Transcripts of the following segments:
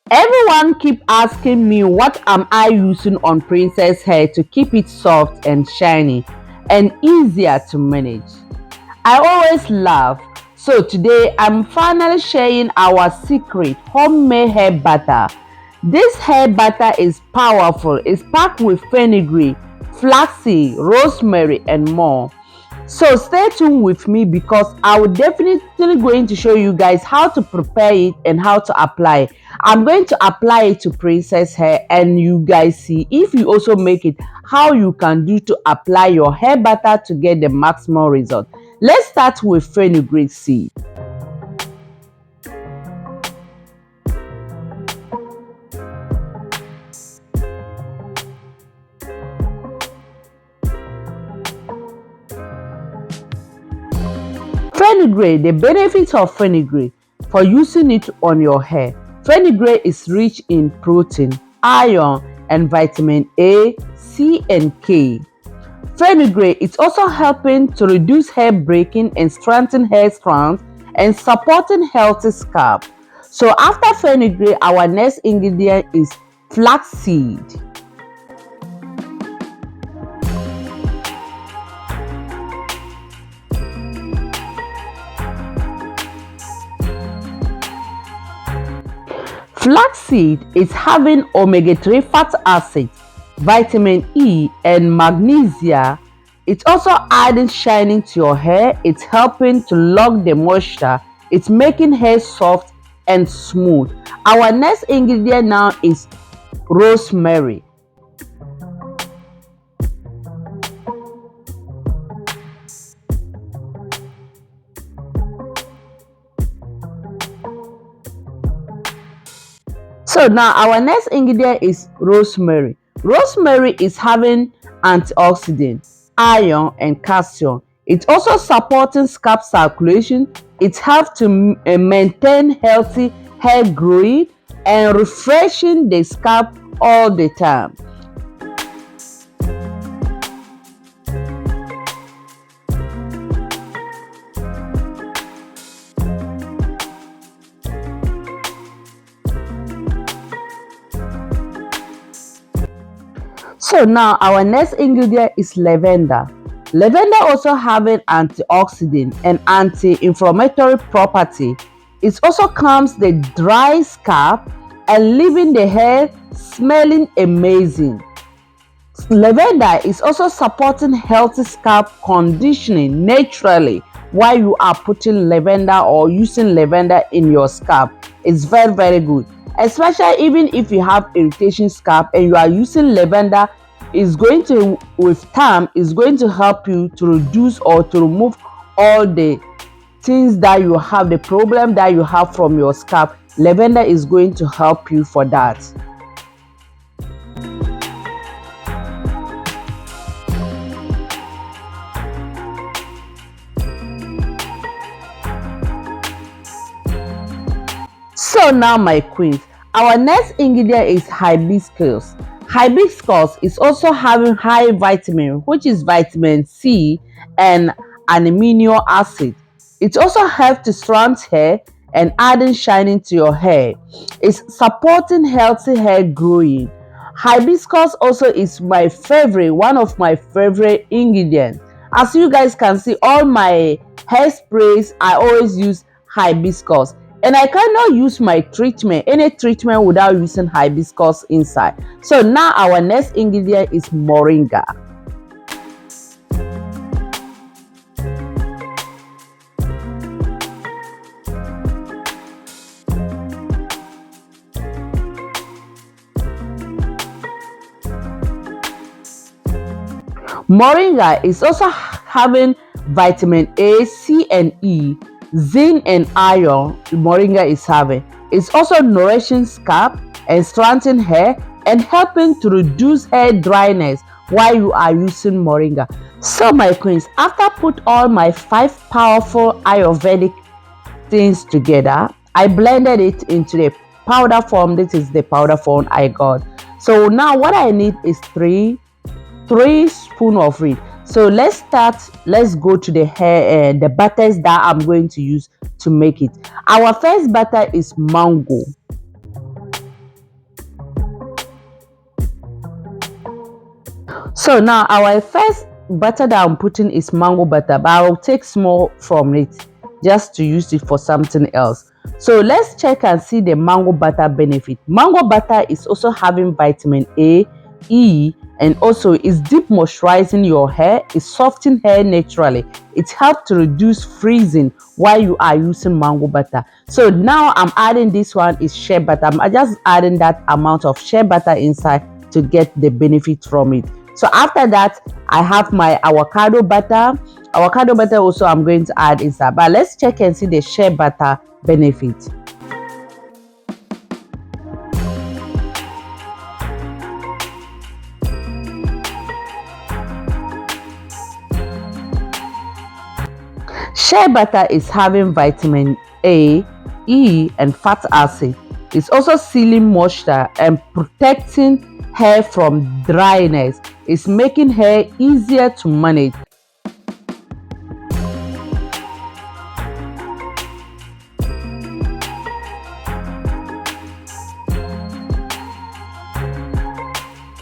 Everyone keep asking me what am I using on princess hair to keep it soft and shiny and easier to manage. I always laugh. So today I'm finally sharing our secret homemade hair butter. This hair butter is powerful. It's packed with fenugreek, flaxseed, rosemary and more. So stay tuned with me because I will definitely going to show you guys how to prepare it and how to apply it. I'm going to apply it to princess hair and you guys see if you also make it how you can do to apply your hair butter to get the maximum result. Let's start with fenugreek seed. Fenugreek, the benefits of fenugreek for using it on your hair. Fenugreek is rich in protein, iron, and vitamin A, C, and K. Fenugreek is also helping to reduce hair breaking and strengthen hair strands and supporting healthy scalp. So after fenugreek, our next ingredient is flaxseed. Flaxseed is having omega-3 fatty acids, vitamin E, and magnesium. It's also adding shining to your hair. It's helping to lock the moisture. It's making hair soft and smooth. Our next ingredient now is rosemary. So now our next ingredient is rosemary. Rosemary is having antioxidant, iron and calcium. It's also supporting scalp circulation. It helps to maintain healthy hair growing and refreshing the scalp all the time. So now our next ingredient is lavender. Lavender also having antioxidant and anti-inflammatory property. It also calms the dry scalp and leaving the hair smelling amazing. Lavender is also supporting healthy scalp conditioning naturally while you are putting lavender or using lavender in your scalp. It's very good, especially even if you have irritation scalp and you are using lavender. Is going to with time is going to help you to reduce or to remove all the things that you have, the problem that you have from your scalp. Lavender is going to help you for that. So now my queens, our next ingredient is hibiscus. Hibiscus is also having high vitamin, which is vitamin C and an amino acid. It also helps to strengthen hair and adding shining to your hair. It's supporting healthy hair growing. Hibiscus also is my favorite, one of my favorite ingredients. As you guys can see, all my hairsprays, I always use hibiscus. And I cannot use my any treatment without using hibiscus inside. So now our next ingredient is moringa. Moringa is also having vitamin A, C and E, zinc and iron. Moringa is having. It's also nourishing scalp and strengthening hair and helping to reduce hair dryness while you are using moringa. So my queens, after put all my 5 powerful Ayurvedic things together, I blended it into the powder form. This is the powder form I got. So now what I need is 3 spoons of it. So let's go to the hair the butters that I'm going to use to make it. Our first butter is mango. So now our first butter that I'm putting is mango butter, but I'll take small from it just to use it for something else. So let's check and see the mango butter benefit. Mango butter is also having vitamin A, E, and also is deep moisturizing your hair. It softens hair naturally. It helps to reduce freezing while you are using mango butter. So now I'm adding this one is shea butter. I'm just adding that amount of shea butter inside to get the benefit from it. So after that, I have my avocado butter. Avocado butter also I'm going to add inside. But let's check and see the shea butter benefit. Shea butter is having vitamin A, E, and fat acid. It's also sealing moisture and protecting hair from dryness. It's making hair easier to manage.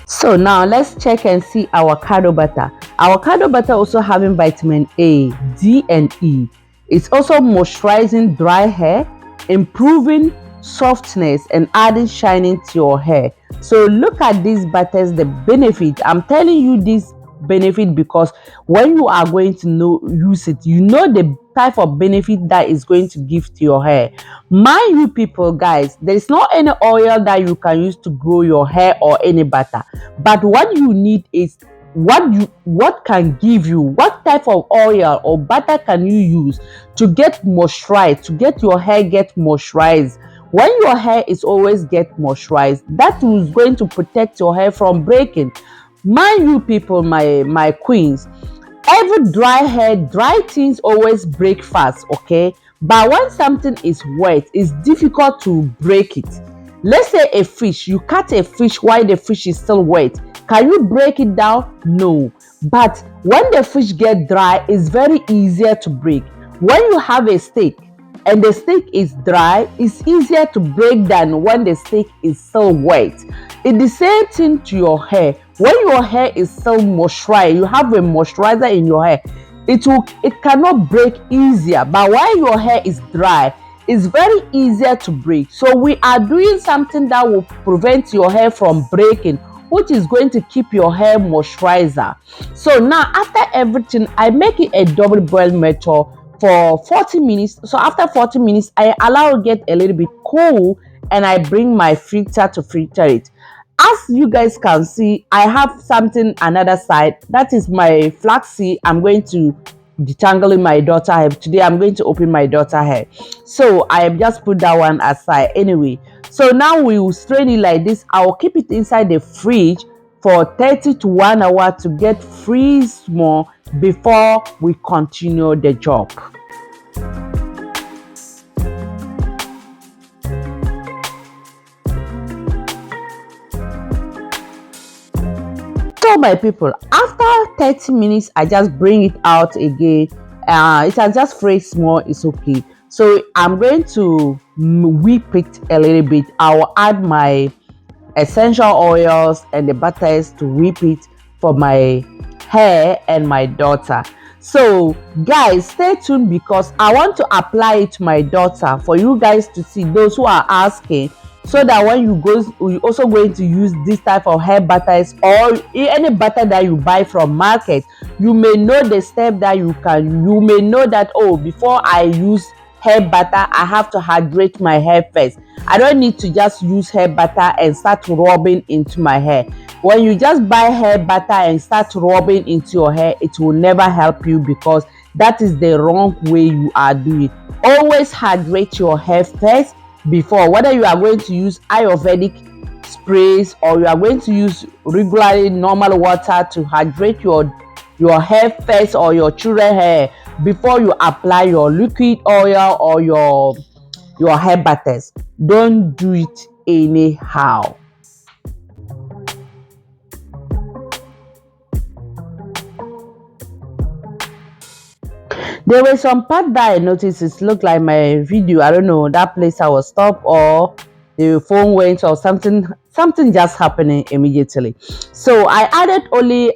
So now let's check and see avocado butter. Avocado butter also having vitamin A, D, and E. It's also moisturizing dry hair, improving softness, and adding shining to your hair. So look at these butters, the benefit. I'm telling you this benefit because when you are going to use it, you know the type of benefit that is going to give to your hair. Mind you people, guys, there is not any oil that you can use to grow your hair or any butter, but what you need is what can give you, what type of oil or butter can you use to get moisturized, to get your hair get moisturized. When your hair is always get moisturized, that is going to protect your hair from breaking. Mind you people, my queens, every dry hair, dry things always break fast, okay? But when something is wet, it's difficult to break it. Let's say a fish, you cut a fish while the fish is still wet. Can you break it down? No. But when the fish get dry, it's very easier to break. When you have a steak and the steak is dry, it's easier to break than when the steak is still wet. It's the same thing to your hair. When your hair is still moisturized, you have a moisturizer in your hair, it cannot break easier. But while your hair is dry, it's very easier to break. So we are doing something that will prevent your hair from breaking, which is going to keep your hair moisturizer. So now after everything, I make it a double boil method for 40 minutes. So after 40 minutes, I allow it get a little bit cool and I bring my filter to filter it. As you guys can see, I have something another side. That is my flaxseed. I'm going to detangle in my daughter hair. Today I'm going to open my daughter hair. So I have just put that one aside anyway. So now we will strain it like this. I will keep it inside the fridge for 30 to 1 hour to get freeze more before we continue the job. So my people, after 30 minutes I just bring it out again. It has just freeze small, it's okay. So I'm going to whip it a little bit. I will add my essential oils and the butters to whip it for my hair and my daughter. So guys, stay tuned because I want to apply it to my daughter for you guys to see, those who are asking, so that when you also going to use this type of hair butters or any butter that you buy from market, you may know the step that you may know that, oh, before I use hair butter, I have to hydrate my hair first. I don't need to just use hair butter and start rubbing into my hair. When you just buy hair butter and start rubbing into your hair, it will never help you because that is the wrong way you are doing it. Always hydrate your hair first before, whether you are going to use Ayurvedic sprays or you are going to use regularly normal water to hydrate your hair first or your children hair before you apply your liquid oil or your hair butters. Don't do it anyhow. There were some part that I noticed it looked like my video, I don't know, that place I was stopped or the phone went or something just happening immediately. So I added only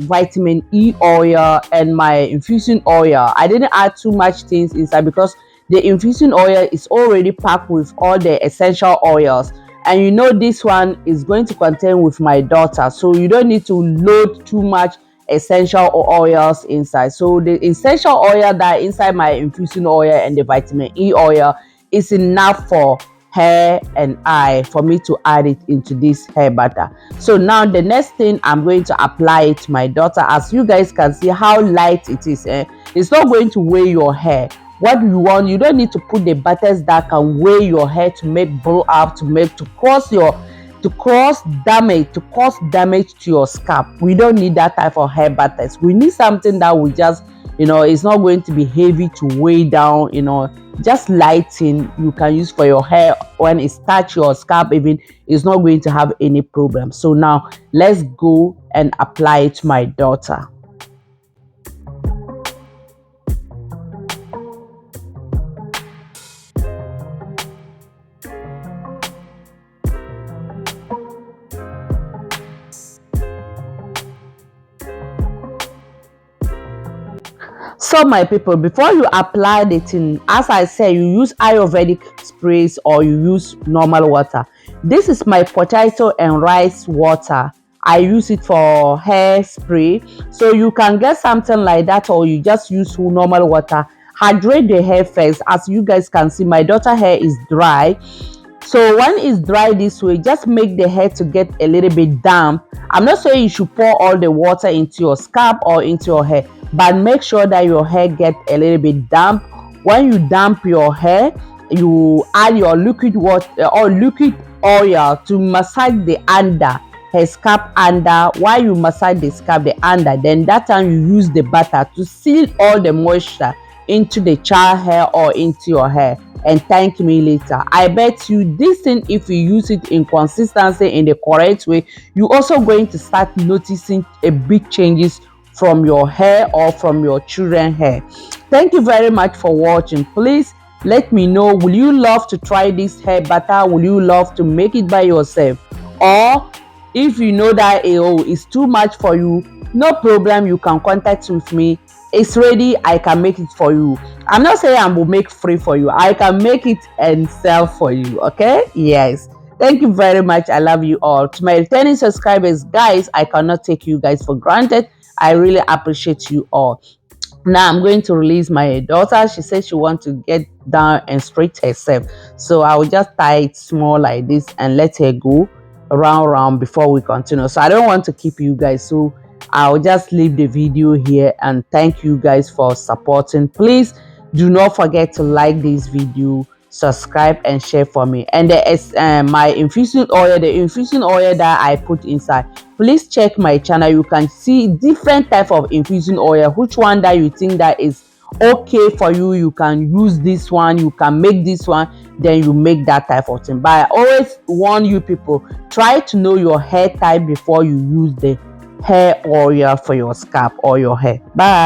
vitamin E oil and my infusing oil. I didn't add too much things inside because the infusing oil is already packed with all the essential oils, and you know this one is going to contain with my daughter, so you don't need to load too much essential oils inside. So the essential oil that inside my infusing oil and the vitamin E oil is enough for hair and eye for me to add it into this hair butter. So now the next thing, I'm going to apply it to my daughter. As you guys can see how light it is, it's not going to weigh your hair. What you want, you don't need to put the butters that can weigh your hair to make blow up, to cause damage to your scalp. We don't need that type of hair butters. We need something that will just, it's not going to be heavy to weigh down, just lighting. You can use for your hair when it's touch your scalp, even it's not going to have any problem. So now let's go and apply it to my daughter. So my people, before you apply the thing, as I said, you use Ayurvedic sprays or you use normal water. This is my potato and rice water. I use it for hair spray, so you can get something like that, or you just use normal water. Hydrate the hair first. As you guys can see, my daughter hair is dry, so when it's dry this way, just make the hair to get a little bit damp. I'm not saying you should pour all the water into your scalp or into your hair, but make sure that your hair get a little bit damp. When you damp your hair, you add your liquid water or liquid oil to massage the under her scalp under. While you massage the scalp the under, then that time you use the butter to seal all the moisture into the child hair or into your hair, and thank me later. I bet you this thing, if you use it in consistency in the correct way, you also going to start noticing a big changes from your hair or from your children hair. Thank you very much for watching. Please let me know, will you love to try this hair butter? Will you love to make it by yourself? Or if you know that it's too much for you, no problem, you can contact with me. It's ready, I can make it for you. I'm not saying I will make free for you, I can make it and sell for you. Okay, yes, thank you very much. I love you all. To my returning subscribers, guys, I cannot take you guys for granted. I really appreciate you all. Now I'm going to release my daughter. She said she wants to get down and straight herself, so I will just tie it small like this and let her go round before we continue. So I don't want to keep you guys, so I'll just leave the video here, and thank you guys for supporting. Please do not forget to like this video, subscribe and share for me. And there is my infusing oil, the infusing oil that I put inside. Please check my channel. You can see different type of infusing oil. Which one that you think that is okay for you, you can use this one, you can make this one, then you make that type of thing. But I always warn you people, try to know your hair type before you use the hair oil for your scalp or your hair. Bye.